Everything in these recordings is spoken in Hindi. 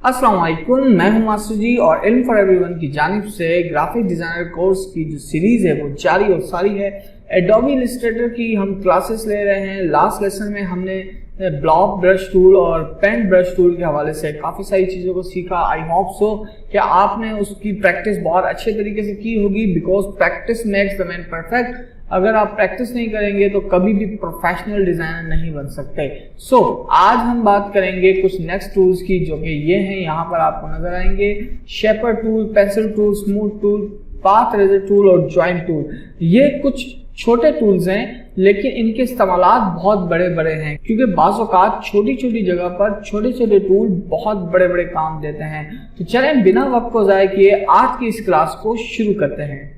अस्सलाम वालेकुम, मैं हूं मास्टर जी और इल्म फॉर एवरीवन की जानिब से ग्राफिक डिज़ाइनर कोर्स की जो सीरीज़ है वो जारी और सारी है। एडोबी इलस्ट्रेटर की हम क्लासेस ले रहे हैं। लास्ट लेसन में हमने ब्लॉक ब्रश टूल और पेंट ब्रश टूल के हवाले से काफ़ी सारी चीज़ों को सीखा। आई होप सो कि आपने उसकी प्रैक्टिस बहुत अच्छे तरीके से की होगी, because practice makes the man perfect. अगर आप प्रैक्टिस नहीं करेंगे तो कभी भी प्रोफेशनल डिजाइनर नहीं बन सकते। आज हम बात करेंगे कुछ नेक्स्ट टूल्स की, जो कि ये हैं, यहाँ पर आपको नजर आएंगे। Shaper tool, pencil tool, smooth tool, path eraser tool और जॉइंट टूल। ये कुछ छोटे टूल्स हैं लेकिन इनके इस्तेमालात बहुत बड़े बड़े हैं, क्योंकि बाज़ औक़ात छोटी छोटी जगह पर छोटे छोटे टूल बहुत बड़े बड़े काम देते हैं। तो चलें बिना वक्त को ज़ाया किए आज की इस क्लास को शुरू करते हैं।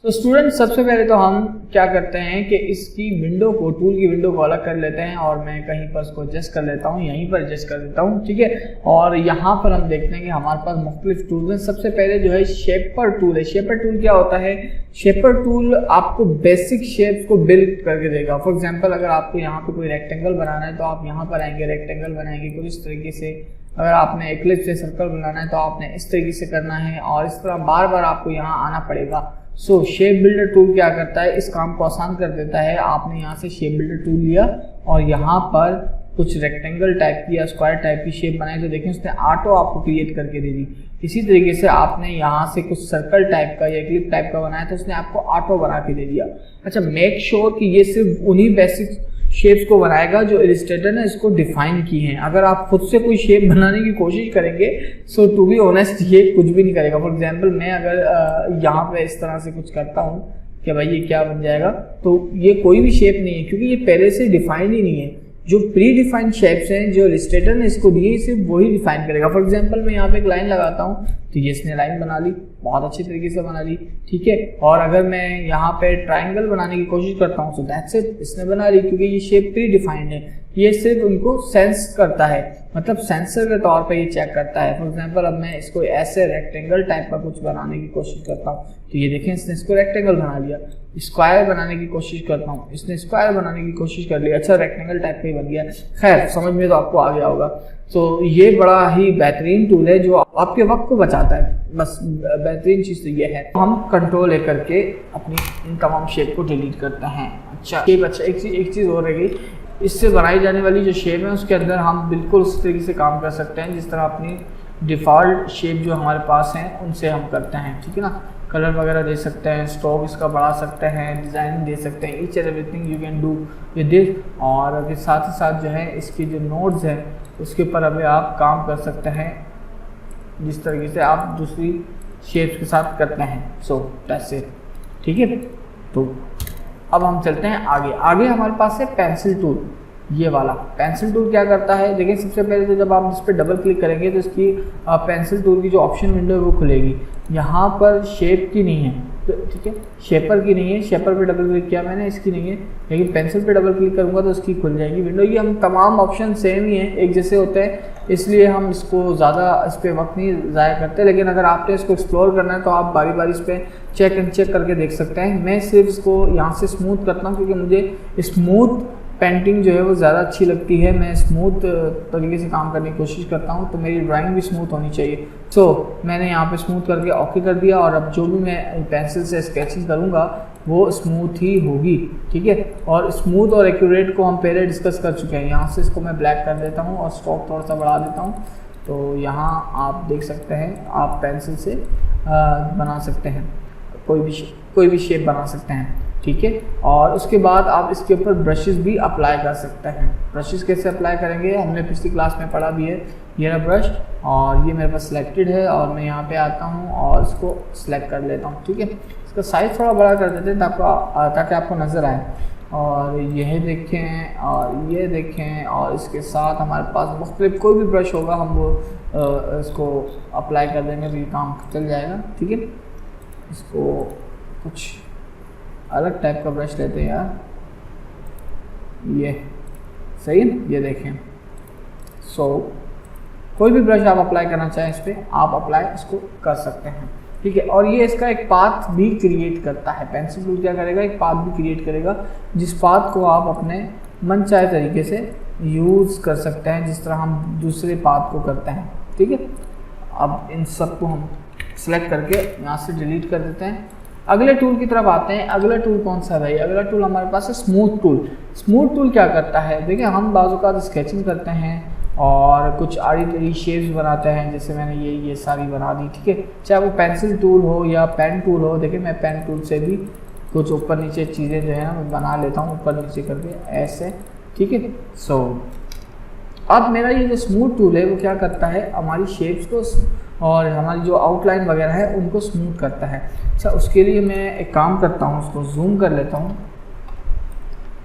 तो स्टूडेंट, सबसे पहले तो हम क्या करते हैं कि इसकी विंडो को, टूल की विंडो को अलग कर लेते हैं और मैं कहीं पर इसको एडजस्ट कर लेता हूँ, यहीं पर एडजस्ट कर देता हूँ, ठीक है। और यहाँ पर हम देखते हैं कि हमारे पास मुख्तलिफ टूल्स हैं। सबसे पहले जो है शेपर टूल है। शेपर टूल क्या होता है? शेपर टूल आपको बेसिक शेप्स को बिल्ड करके देगा। फॉर एग्जाम्पल, अगर आपको यहाँ पे कोई रेक्टेंगल बनाना है तो आप यहाँ पर आएंगे, रेक्टेंगल बनाएंगे कुछ इस तरीके से। अगर आपने एक्लिप्स से सर्कल बनाना है तो आपने इस तरीके से करना है और इस तरह बार बार आपको यहाँ आना पड़ेगा। शेप बिल्डर टूल क्या करता है? इस काम को आसान कर देता है। आपने यहाँ से शेप बिल्डर टूल लिया और यहाँ पर कुछ रेक्टेंगल टाइप की या स्क्वायर टाइप की शेप बनाई, तो देखें उसने ऑटो आपको क्रिएट करके दे दी। इसी तरीके से आपने यहाँ से कुछ सर्कल टाइप का या क्लिप टाइप का बनाया तो उसने आपको ऑटो बना के दे दिया। अच्छा, मेक श्योर कि ये सिर्फ उन्हीं बेसिक शेप्स को बनाएगा जो इलस्ट्रेटर ने इसको डिफाइन की हैं। अगर आप खुद से कोई शेप बनाने की कोशिश करेंगे सो टू बी ऑनेस्ट ये कुछ भी नहीं करेगा। फॉर एग्जांपल, मैं अगर यहाँ पे इस तरह से कुछ करता हूँ कि भाई ये क्या बन जाएगा, तो ये कोई भी शेप नहीं है, क्योंकि ये पहले से डिफाइंड ही नहीं है। जो प्री डिफाइंड शेप्स हैं जो इलस्ट्रेटर ने इसको दिए, सिर्फ वही डिफाइन करेगा। फॉर एग्जांपल, मैं यहाँ पे एक लाइन लगाता हूँ तो ये इसने लाइन बना ली, बहुत अच्छी तरीके से बना ली, ठीक है। और अगर मैं यहाँ पे ट्राइंगल बनाने की कोशिश करता हूँ तो दैट्स इट, इसने बना ली, क्योंकि ये शेप प्री डिफाइंड है। ये सिर्फ उनको सेंस करता है, मतलब सेंसर के तौर पे ये चेक करता है। फॉर एग्जांपल, अब मैं इसको ऐसे रेक्टेंगल टाइप का कुछ बनाने की कोशिश करता हूँ तो ये देखें इसने इसको रेक्टेंगल बना लिया। स्क्वायर बनाने की कोशिश करता हूँ, इसने स्क्वायर बनाने की कोशिश कर लिया। अच्छा, रेक्टेंगल टाइप का ही बन गया। खैर, समझ में तो आपको आ गया होगा। तो ये बड़ा ही बेहतरीन टूल है जो आपके वक्त को बचाता है। बस बेहतरीन चीज़ तो ये है। हम कंट्रोल ले करके अपनी इन तमाम शेप को डिलीट करते हैं। अच्छा, एक चीज़ और रह गई। इससे बनाई जाने वाली जो शेप है उसके अंदर हम बिल्कुल उस तरीके से काम कर सकते हैं जिस तरह अपनी डिफ़ॉल्ट शेप जो हमारे पास हैं उनसे हम करते हैं, ठीक है ना। कलर वगैरह दे सकते हैं, स्ट्रोक इसका बढ़ा सकते हैं, डिज़ाइन दे सकते हैं, each and everything you can do with this. और फिर साथ ही साथ जो है इसकी जो नोड्स हैं उसके ऊपर अभी आप काम कर सकते हैं जिस तरीके से आप दूसरी शेप्स के साथ करते हैं। दैट्स इट, ठीक है। तो अब हम चलते हैं आगे हमारे पास है पेंसिल टूल। ये वाला पेंसिल टूल क्या करता है? देखिए, सबसे पहले तो जब आप इस पर डबल क्लिक करेंगे तो इसकी पेंसिल टूल की जो ऑप्शन विंडो है वो खुलेगी। यहाँ पर शेप की नहीं है, ठीक है, शेपर की नहीं है। शेपर पे डबल क्लिक किया मैंने, इसकी नहीं है, लेकिन पेंसिल पे डबल क्लिक करूँगा तो इसकी खुल जाएगी विंडो। ये हम तमाम ऑप्शन सेम ही हैं, एक जैसे होते हैं, इसलिए हम इसको ज़्यादा इस पर वक्त नहीं ज़ाया करते। लेकिन अगर आपने इसको एक्सप्लोर करना है तो आप बारी बारी इस पर चेक करके देख सकते हैं। मैं सिर्फ इसको यहाँ से स्मूथ करता हूँ क्योंकि मुझे स्मूथ पेंटिंग जो है वो ज़्यादा अच्छी लगती है। मैं स्मूथ तरीके से काम करने की कोशिश करता हूँ, तो मेरी ड्राइंग भी स्मूथ होनी चाहिए। मैंने यहाँ पे स्मूथ करके ओके कर दिया और अब जो भी मैं पेंसिल से स्केचिंग करूँगा वो स्मूथ ही होगी, ठीक है। और स्मूथ और एक्यूरेट को हम पहले डिस्कस कर चुके हैं। यहाँ से इसको मैं ब्लैक कर देता हूँ और स्ट्रोक थोड़ा सा बढ़ा देता हूँ, तो यहाँ आप देख सकते हैं आप पेंसिल से बना सकते हैं, कोई भी शेप बना सकते हैं, ठीक है। और उसके बाद आप इसके ऊपर ब्रशेस भी अप्लाई कर सकते हैं। ब्रशेस कैसे अप्लाई करेंगे हमने पिछली क्लास में पढ़ा भी है। ये रहा ब्रश और ये मेरे पास सिलेक्टेड है और मैं यहाँ पे आता हूँ और इसको सिलेक्ट कर लेता हूँ, ठीक है। इसका साइज़ थोड़ा बड़ा कर देते हैं ताकि आपको नज़र आए। और यह देखें और ये देखें, और इसके साथ हमारे पास मुख्तलिफ कोई भी ब्रश होगा हम वो इसको अप्लाई कर देंगे तो ये काम चल जाएगा, ठीक है। इसको कुछ अलग टाइप का ब्रश लेते हैं यार, ये सही है, ये देखें। कोई भी ब्रश आप अप्लाई करना चाहें इस पर आप अप्लाई इसको कर सकते हैं। ठीक है। और ये इसका एक पाथ भी क्रिएट करता है। पेंसिल टूल क्या करेगा, एक पाथ भी क्रिएट करेगा, जिस पाथ को आप अपने मन चाहे तरीके से यूज़ कर सकते हैं, जिस तरह हम दूसरे पाथ को करते हैं, ठीक है। अब इन सब को हम सेलेक्ट करके यहाँ से डिलीट कर देते हैं। अगले टूल की तरफ आते हैं। अगला टूल कौन सा है भाई, अगला टूल हमारे पास है स्मूथ टूल। स्मूथ टूल क्या करता है, देखिए हम बाजू का स्केचिंग करते हैं और कुछ आड़ी टेढ़ी शेप्स बनाते हैं, जैसे मैंने ये सारी बना दी, ठीक है। चाहे वो पेंसिल टूल हो या पेन टूल हो, देखिए मैं पेन टूल से भी कुछ ऊपर नीचे चीज़ें जो है ना मैं बना लेता हूँ ऊपर नीचे करके ऐसे, ठीक है। सो अब मेरा ये जो स्मूथ टूल है वो क्या करता है, हमारी शेप्स को और हमारी जो आउटलाइन वगैरह है उनको स्मूथ करता है। अच्छा, उसके लिए मैं एक काम करता हूँ, उसको जूम कर लेता हूँ,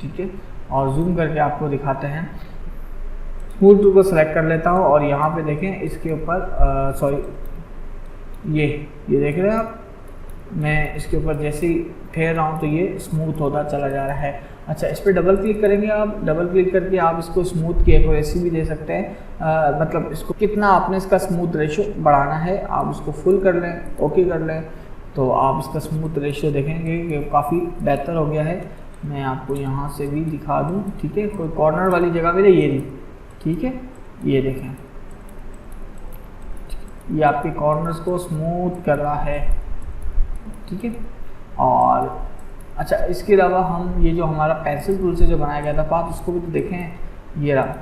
ठीक है, और जूम करके आपको दिखाते हैं। स्मूथ टूल को सेलेक्ट कर लेता हूँ और यहाँ पे देखें इसके ऊपर सॉरी ये देख रहे हैं आप, मैं इसके ऊपर जैसे ही फेर रहा हूँ तो ये स्मूथ होता चला जा रहा है। अच्छा, इस पर डबल क्लिक करेंगे आप, डबल क्लिक करके आप इसको स्मूथ की एक्यूरेसी भी दे सकते हैं, मतलब इसको कितना आपने इसका स्मूथ रेशियो बढ़ाना है आप उसको फुल कर लें, ओके कर लें, तो आप इसका स्मूथ रेशियो देखेंगे कि काफ़ी बेहतर हो गया है। मैं आपको यहाँ से भी दिखा दूँ, ठीक है, कोई कॉर्नर वाली जगह पे ये नहीं, ठीक है, ये देखें ये आपके कॉर्नर्स को स्मूथ कर रहा है, ठीक है। और अच्छा, इसके अलावा हम ये जो हमारा पेंसिल टूल से जो बनाया गया था पाथ, उसको भी तो देखें, ये रहा,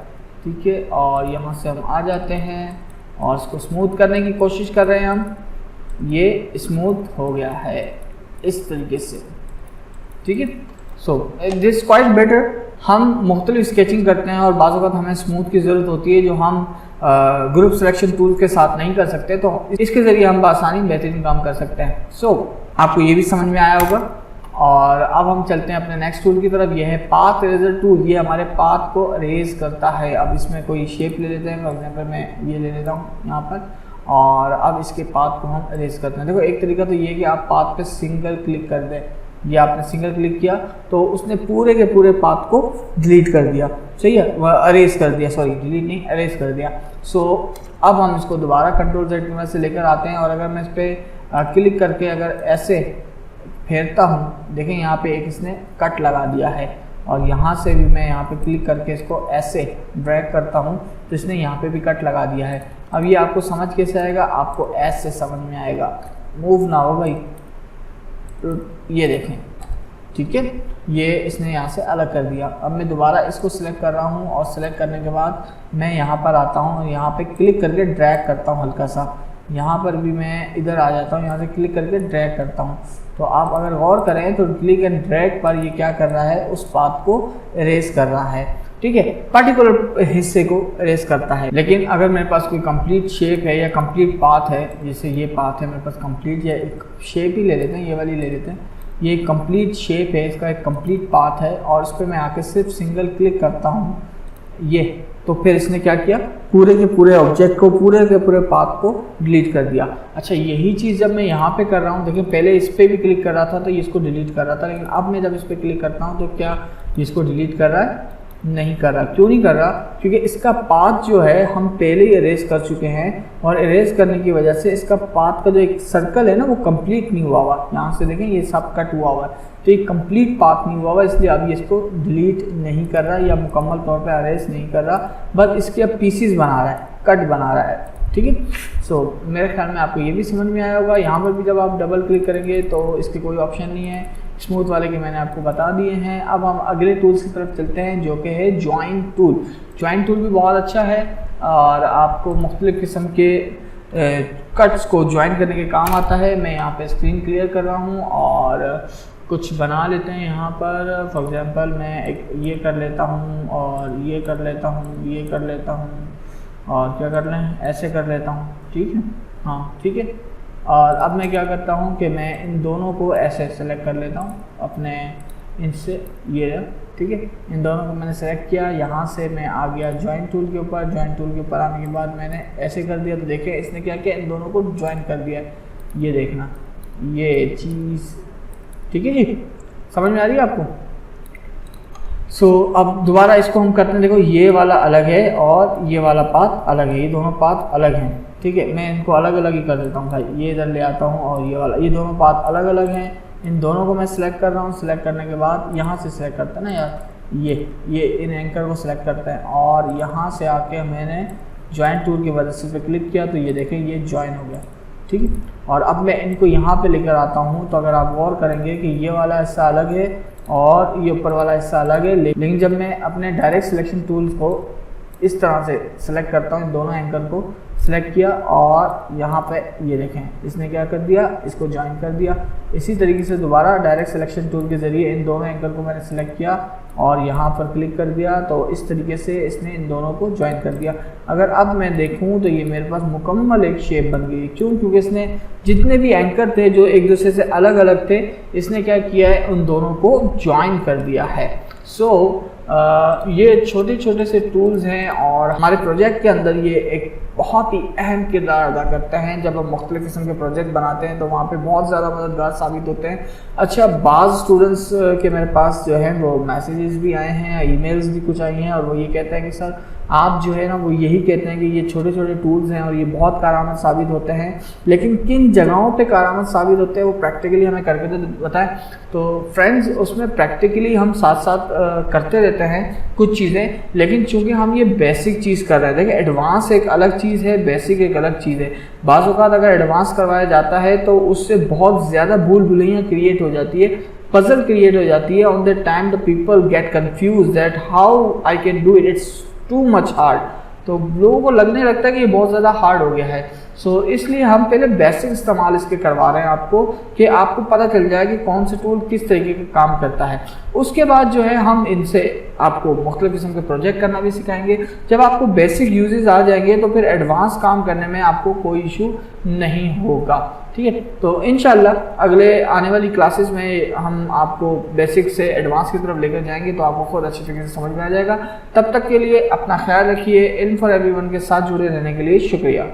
ठीक है। और यहाँ से हम आ जाते हैं और इसको स्मूथ करने की कोशिश कर रहे हैं हम, ये स्मूथ हो गया है इस तरीके से, ठीक है। So this quite better. हम मुख्तलिफ स्केचिंग करते हैं और बाज़ वक़्त हमें स्मूथ की ज़रूरत होती है जो हम ग्रुप सिलेक्शन टूल के साथ नहीं कर सकते, तो इसके ज़रिए हम बआसानी बेहतरीन काम कर सकते हैं। सो आपको ये भी समझ में आया होगा। और अब हम चलते हैं अपने नेक्स्ट टूल की तरफ। यह है पाथ इरेजर टूल। ये हमारे पाथ को इरेज करता है। अब इसमें कोई शेप ले लेते हैं, फॉर एग्जाम्पल मैं ये ले लेता हूँ यहाँ पर, और अब इसके पाथ को हम इरेज करते हैं। देखो एक तरीका तो ये है कि आप पाथ पे सिंगल क्लिक कर दें, ये आपने सिंगल क्लिक किया तो उसने पूरे के पूरे पाथ को डिलीट कर दिया, सही है, वह अरेज कर दिया, सॉरी डिलीट नहीं अरेज कर दिया। सो अब हम इसको दोबारा कंट्रोल Z की मदद से लेकर आते हैं और अगर मैं इस पर क्लिक करके अगर ऐसे फेरता हूँ, देखें यहाँ पे एक इसने कट लगा दिया है, और यहाँ से भी मैं यहाँ पे क्लिक करके इसको ऐसे ड्रैग करता हूँ तो इसने यहाँ पे भी कट लगा दिया है। अब ये आपको समझ कैसे आएगा, आपको ऐसे समझ में आएगा, मूव ना हो भाई, तो ये देखें, ठीक है, ये इसने यहाँ से अलग कर दिया। अब मैं दोबारा इसको सिलेक्ट कर रहा हूँ और सिलेक्ट करने के बाद मैं यहाँ पर आता हूँ और यहाँ पे क्लिक करके ड्रैग करता हूँ हल्का सा, यहाँ पर भी मैं इधर आ जाता हूँ, यहाँ से क्लिक करके ड्रैग करता हूँ। तो आप अगर गौर करें तो क्लिक एंड ड्रैग पर ये क्या कर रहा है, उस पाथ को इरेज कर रहा है, ठीक है, पर्टिकुलर हिस्से को इरेज करता है। लेकिन अगर मेरे पास कोई कंप्लीट शेप है या कंप्लीट पाथ है, जैसे ये पाथ है मेरे पास कंप्लीट, या एक शेप ही ले लेते हैं, ये वाली ले लेते हैं, ये एक कंप्लीट शेप है, इसका एक कंप्लीट पाथ है, और इस पर मैं आके सिर्फ सिंगल क्लिक करता हूँ ये, तो फिर इसने क्या किया, पूरे के पूरे ऑब्जेक्ट को, पूरे के पूरे पाथ को डिलीट कर दिया। अच्छा, यही चीज़ जब मैं यहाँ पे कर रहा हूँ, देखिए पहले इस पर भी क्लिक कर रहा था तो ये इसको डिलीट कर रहा था, लेकिन अब मैं जब इस पर क्लिक करता हूँ तो क्या इसको डिलीट कर रहा है, नहीं कर रहा। क्यों नहीं कर रहा, क्योंकि इसका पाथ जो है हम पहले ही इरेज कर चुके हैं, और इरेज करने की वजह से इसका पाथ का जो एक सर्कल है ना वो कंप्लीट नहीं हुआ हुआ। यहाँ से देखें ये सब कट हुआ हुआ है, तो ये कंप्लीट पाथ नहीं हुआ हुआ, इसलिए अब ये इसको डिलीट नहीं कर रहा या मुकम्मल तौर पे अरेज नहीं कर रहा, बस इसके अब पीसीज बना रहा है, कट बना रहा है, ठीक है। सो मेरे ख्याल में आपको ये भी समझ में आया होगा। यहाँ पर भी जब आप डबल क्लिक करेंगे तो इसके कोई ऑप्शन नहीं है, स्मूथ वाले के मैंने आपको बता दिए हैं। अब हम अगले टूल्स की तरफ चलते हैं जो कि है ज्वाइन टूल। ज्वाइन टूल भी बहुत अच्छा है और आपको मुख्तलिफ़ किस्म के कट्स को ज्वाइन करने के काम आता है। मैं यहाँ पे स्क्रीन क्लियर कर रहा हूँ और कुछ बना लेते हैं यहाँ पर। फॉर एग्जांपल मैं एक ये कर लेता हूँ और ये कर लेता हूँ, ये कर लेता हूँ, और क्या कर लें, ऐसे कर लेता हूँ, ठीक है, हाँ ठीक है। और अब मैं क्या करता हूँ कि मैं इन दोनों को ऐसे सेलेक्ट कर लेता हूँ अपने इनसे, ये ठीक है, इन दोनों को मैंने सेलेक्ट किया। यहाँ से मैं आ गया ज्वाइन टूल के ऊपर। ज्वाइन टूल के ऊपर आने के बाद मैंने ऐसे कर दिया, तो देखिए इसने क्या किया, इन दोनों को ज्वाइन कर दिया। ये देखना, ये चीज़, ठीक है जी, समझ में आ रही है आपको। सो अब दोबारा इसको हम करते हैं। देखो ये वाला अलग है और ये वाला पाथ अलग है, ये दोनों पाथ अलग हैं, ठीक है, मैं इनको अलग अलग ही कर देता हूँ भाई, ये इधर ले आता हूँ और ये वाला, ये दोनों पाथ अलग अलग हैं, इन दोनों को मैं सिलेक्ट कर रहा हूँ। सिलेक्ट करने के बाद यहाँ से सिलेक्ट करते हैं ना यार, ये इन एंकर को सिलेक्ट करते हैं और यहाँ से आके मैंने ज्वाइन टूल की मदद से क्लिक किया तो ये देखें ये ज्वाइन हो गया, ठीक है। और अब मैं इनको यहाँ पे लेकर आता हूँ, तो अगर आप गौर करेंगे कि ये वाला हिस्सा अलग है और ये ऊपर वाला हिस्सा अलग है, लेकिन जब मैं अपने डायरेक्ट सिलेक्शन टूल्स को इस तरह से सिलेक्ट करता हूँ, इन दोनों एंकर को सिलेक्ट किया और यहाँ पे ये देखें इसने क्या कर दिया, इसको ज्वाइन कर दिया। इसी तरीके से दोबारा डायरेक्ट सिलेक्शन टूल के ज़रिए इन दोनों एंकर को मैंने सिलेक्ट किया और यहाँ पर क्लिक कर दिया, तो इस तरीके से इसने इन दोनों को ज्वाइन कर दिया। अगर अब मैं देखूँ तो ये मेरे पास मुकम्मल एक शेप बन गई। क्यों? क्योंकि इसने जितने भी एंकर थे जो एक दूसरे से अलग अलग थे, इसने क्या किया है, उन दोनों को ज्वाइन कर दिया है। ये छोटे छोटे से टूल्स हैं और हमारे प्रोजेक्ट के अंदर ये एक बहुत ही अहम किरदार अदा करते हैं। जब हम मुख्तलिफ किस्म के प्रोजेक्ट बनाते हैं तो वहाँ पे बहुत ज़्यादा मददगार साबित होते हैं। अच्छा, बाज़ स्टूडेंट्स के मेरे पास जो है वो मैसेजेस भी आए हैं, ईमेल्स भी कुछ आई हैं और वो ये कहते हैं कि सर आप जो है ना वो यही कहते हैं कि ये छोटे छोटे टूल्स हैं और ये बहुत कारआमद साबित होते हैं, लेकिन किन जगहों पे कारआमद साबित होते हैं वो प्रैक्टिकली हमें करके तो बताएं। तो फ्रेंड्स, उसमें प्रैक्टिकली हम साथ साथ करते रहते हैं कुछ चीज़ें, लेकिन चूंकि हम ये बेसिक चीज़ कर रहे हैं, देखिए एडवांस एक अलग चीज़ है, बेसिक एक अलग चीज़ है। बाज़ औक़ात अगर एडवांस करवाया जाता है तो उससे बहुत ज़्यादा भूल भुलैया क्रिएट हो जाती है, पजल क्रिएट हो जाती है। On the time the people get confuse that how I can do it, it's too much hard. तो लोगों को लगने लगता है कि ये बहुत ज़्यादा हार्ड हो गया है। इसलिए हम पहले बेसिक इस्तेमाल इसके करवा रहे हैं आपको, कि आपको पता चल जाए कि कौन सा टूल किस तरीके का काम करता है। उसके बाद जो है हम इनसे आपको मुख्तलिफ किस्म के प्रोजेक्ट करना भी सिखाएंगे। जब आपको बेसिक यूजेस आ जाएंगे तो फिर एडवांस काम करने में आपको कोई इशू नहीं होगा, ठीक है। तो इंशाल्लाह अगले आने वाली क्लासेस में हम आपको बेसिक से एडवांस की तरफ लेकर जाएंगे, तो आपको खुद अच्छी तरीके से समझ में आ जाएगा। तब तक के लिए अपना ख्याल रखिए। इल्म फॉर एवरीवन के साथ जुड़े रहने के लिए शुक्रिया।